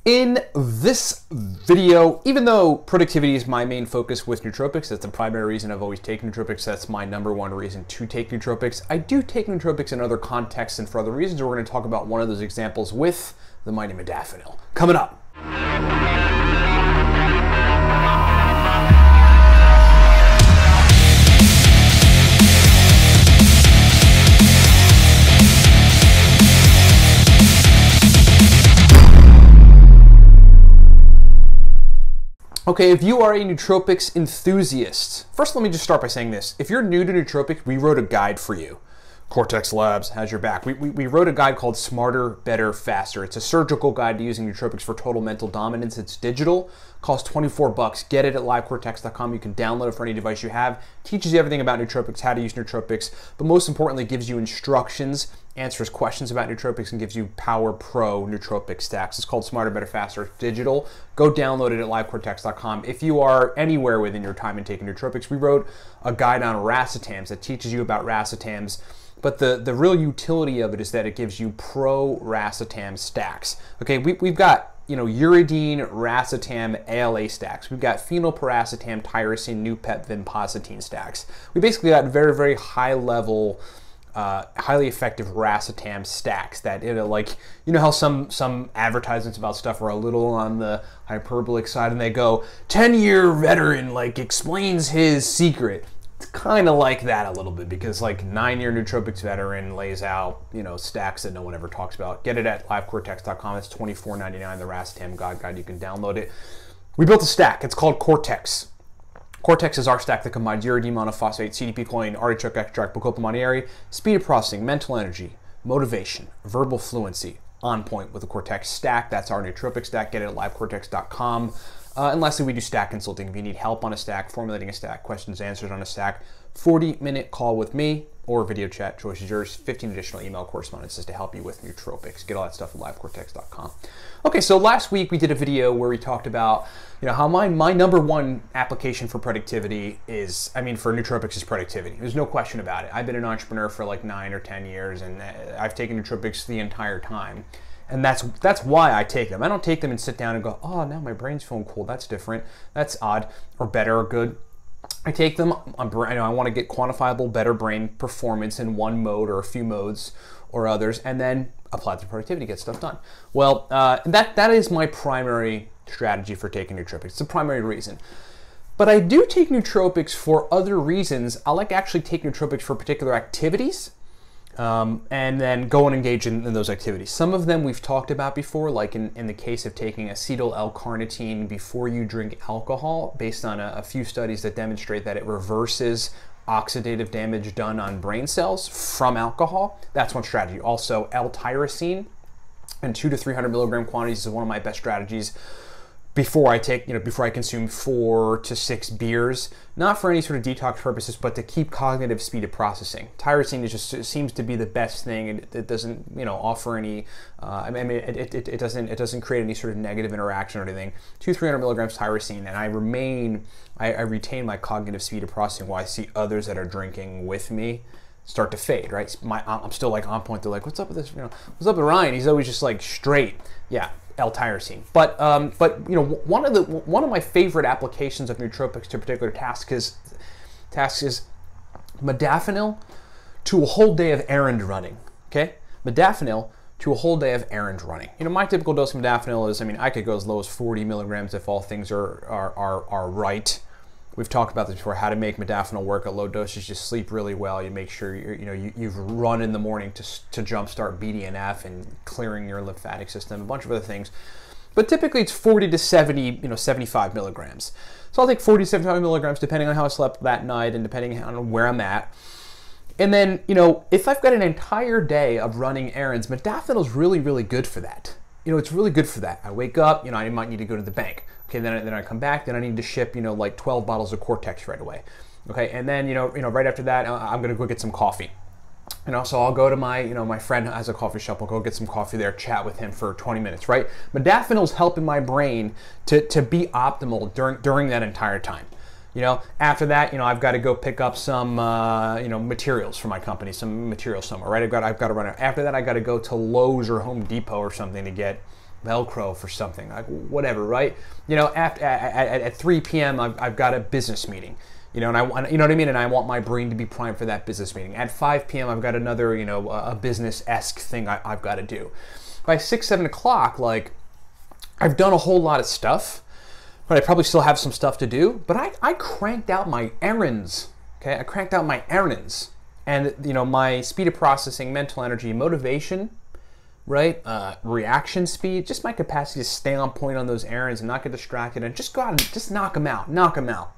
In this video, even though productivity is my main focus with nootropics, that's the primary reason I've always taken nootropics, that's my #1 reason to take nootropics, I do take nootropics in other contexts and for other reasons. We're going to talk about one of those examples with the mighty Modafinil. Coming up. Okay, if you are a nootropics enthusiast, first let me just start by saying this. If you're new to nootropics, we wrote a guide for you. Cortex Labs has your back. We wrote a guide called Smarter, Better, Faster. It's a surgical guide to using nootropics for total mental dominance. It's digital, costs 24 bucks. Get it at livecortex.com. You can download it for any device you have. Teaches you everything about nootropics, how to use nootropics, but most importantly gives you instructions, answers questions about nootropics, and gives you Power Pro nootropic stacks. It's called Smarter, Better, Faster. It's digital. Go download it at livecortex.com. If you are anywhere within your time in taking nootropics, we wrote a guide on racetams that teaches you about racetams. But the real utility of it is that it gives you pro racetam stacks. Okay, we've got, you know, uridine, racetam, ALA stacks. We've got phenylpiracetam, tyrosine, nupep, vinpocetine stacks. We basically got very, very high level, highly effective racetam stacks that, you know, like, you know how some advertisements about stuff are a little on the hyperbolic side and they go, 10-year veteran, like, explains his secret. It's kind of like that a little bit because like 9-year nootropics veteran lays out, you know, stacks that no one ever talks about. Get it at livecortex.com. It's $24.99, the Racetam Guide. You can download it. We built a stack. It's called Cortex. Cortex is our stack that combines uridine monophosphate, CDP choline, artichoke extract, bacopa monnieri, speed of processing, mental energy, motivation, verbal fluency, on point with the Cortex stack. That's our nootropic stack. Get it at livecortex.com. And lastly, we do stack consulting. If you need help on a stack, formulating a stack, questions, answers on a stack, 40-minute call with me or video chat, choice is yours. 15 additional email correspondences to help you with nootropics. Get all that stuff at livecortex.com. Okay, so last week we did a video where we talked about, you know, how my #1 application for productivity is, I mean, for nootropics is productivity. There's no question about it. I've been an entrepreneur for like 9 or 10 years, and I've taken nootropics the entire time. And that's why I take them. I don't take them and sit down and go, oh, now my brain's feeling cool. That's different. That's odd or better or good. I take them, I want to get quantifiable, better brain performance in one mode or a few modes or others, and then apply it to productivity, get stuff done. Well, that is my primary strategy for taking nootropics. It's the primary reason. But I do take nootropics for other reasons. I like actually take nootropics for particular activities. And then go and engage in those activities. Some of them we've talked about before, like in the case of taking acetyl L-carnitine before you drink alcohol, based on a few studies that demonstrate that it reverses oxidative damage done on brain cells from alcohol. That's one strategy. Also, L-tyrosine in 200 to 300 milligram quantities is one of my best strategies before I take, you know, before I consume 4 to 6 beers, not for any sort of detox purposes, but to keep cognitive speed of processing. Tyrosine is just, it seems to be the best thing. It doesn't, you know, offer any, I mean, it doesn't create any sort of negative interaction or anything. 200-300 milligrams tyrosine, and I retain my cognitive speed of processing while I see others that are drinking with me start to fade, right? I'm still like on point. They're like, what's up with this? You know, what's up with Ryan? He's always just like straight. Yeah. L-tyrosine, but you know, one of my favorite applications of nootropics to a particular task is Modafinil to a whole day of errand running. Okay, Modafinil to a whole day of errand running. You know, my typical dose of Modafinil is, I mean, I could go as low as 40 milligrams if all things are right. We've talked about this before, how to make Modafinil work at low doses. Just sleep really well. You make sure you've run in the morning to jumpstart BDNF and clearing your lymphatic system, a bunch of other things. But typically it's 40 to 70, 75 milligrams. So I'll take 40 to 75 milligrams depending on how I slept that night and depending on where I'm at. And then, you know, if I've got an entire day of running errands, Modafinil is really, really good for that. You know, it's really good for that. I wake up, you know, I might need to go to the bank. Okay, then I come back, then I need to ship, you know, like 12 bottles of Cortex right away. Okay, and then, you know, right after that, I'm gonna go get some coffee. You know, so I'll go to my, you know, my friend has a coffee shop, I'll go get some coffee there, chat with him for 20 minutes, right? Modafinil's helping my brain to be optimal during that entire time. You know, after that, you know, I've got to go pick up some, you know, materials for my company, some materials somewhere, right? I've got to run out. After that, I got to go to Lowe's or Home Depot or something to get, Velcro for something, like whatever, right? You know, at 3 p.m. I've got a business meeting, you know, and I want, you know what I mean, and I want my brain to be primed for that business meeting. At 5 p.m. I've got another, you know, a business-esque thing I've got to do. By 6, 7 o'clock, like, I've done a whole lot of stuff, but I probably still have some stuff to do. But I cranked out my errands. Okay, I cranked out my errands, and you know, my speed of processing, mental energy, motivation, right? Reaction speed, just my capacity to stay on point on those errands and not get distracted and just go out and just knock them out,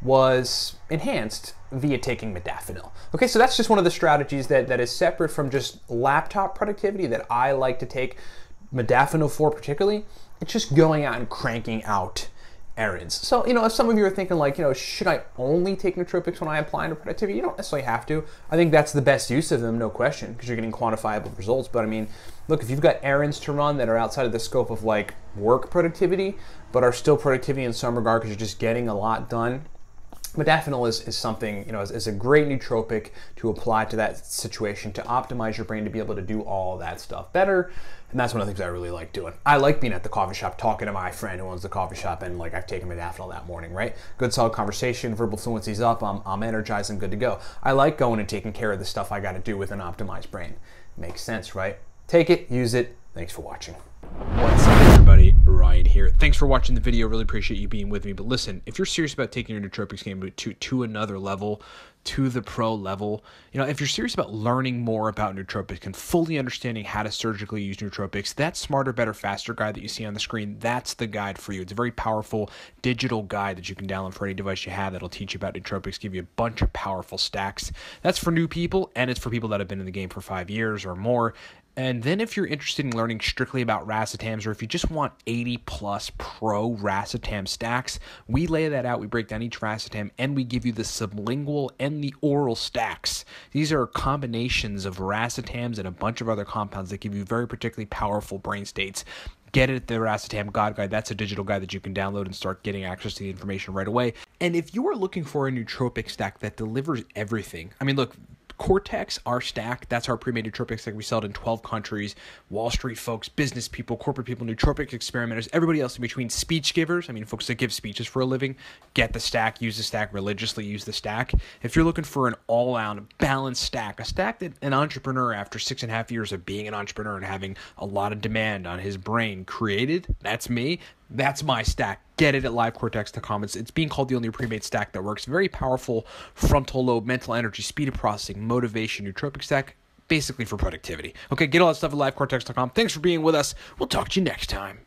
was enhanced via taking modafinil. Okay, so that's just one of the strategies that is separate from just laptop productivity that I like to take modafinil for particularly. It's just going out and cranking out errands. So, you know, if some of you are thinking like, you know, should I only take nootropics when I apply into productivity? You don't necessarily have to. I think that's the best use of them, no question, because you're getting quantifiable results. But I mean, look, if you've got errands to run that are outside of the scope of like work productivity, but are still productivity in some regard because you're just getting a lot done, modafinil is something, you know, is a great nootropic to apply to that situation to optimize your brain to be able to do all that stuff better. And that's one of the things I really like doing. I like being at the coffee shop talking to my friend who owns the coffee shop, and like I've taken modafinil that morning, right? Good solid conversation, verbal fluency's up, I'm energized, I'm good to go. I like going and taking care of the stuff I got to do with an optimized brain. Makes sense, right? Take it, use it. Thanks for watching. What's up, everybody? Ryan here. Thanks for watching the video. Really appreciate you being with me. But listen, if you're serious about taking your nootropics game to another level, to the pro level, you know, if you're serious about learning more about nootropics and fully understanding how to surgically use nootropics, that Smarter, Better, Faster guide that you see on the screen, that's the guide for you. It's a very powerful digital guide that you can download for any device you have that'll teach you about nootropics, give you a bunch of powerful stacks. That's for new people, and it's for people that have been in the game for 5 years or more. And then if you're interested in learning strictly about racetams, or if you just want 80 plus pro racetam stacks, we lay that out. We break down each racetam and we give you the sublingual and the oral stacks. These are combinations of racetams and a bunch of other compounds that give you very particularly powerful brain states. Get it at the Racetam God Guide. That's a digital guide that you can download and start getting access to the information right away. And if you are looking for a nootropic stack that delivers everything, I mean, look, Cortex, our stack, that's our pre-made nootropic stack. We sell it in 12 countries. Wall Street folks, business people, corporate people, nootropic experimenters, everybody else in between, speech givers. I mean, folks that give speeches for a living, get the stack, use the stack, religiously use the stack. If you're looking for an all-out balanced stack, a stack that an entrepreneur after 6.5 years of being an entrepreneur and having a lot of demand on his brain created, that's me. That's my stack. Get it at livecortex.com. It's being called the only pre-made stack that works. Very powerful frontal lobe, mental energy, speed of processing, motivation, nootropic stack, basically for productivity. Okay, get all that stuff at livecortex.com. Thanks for being with us. We'll talk to you next time.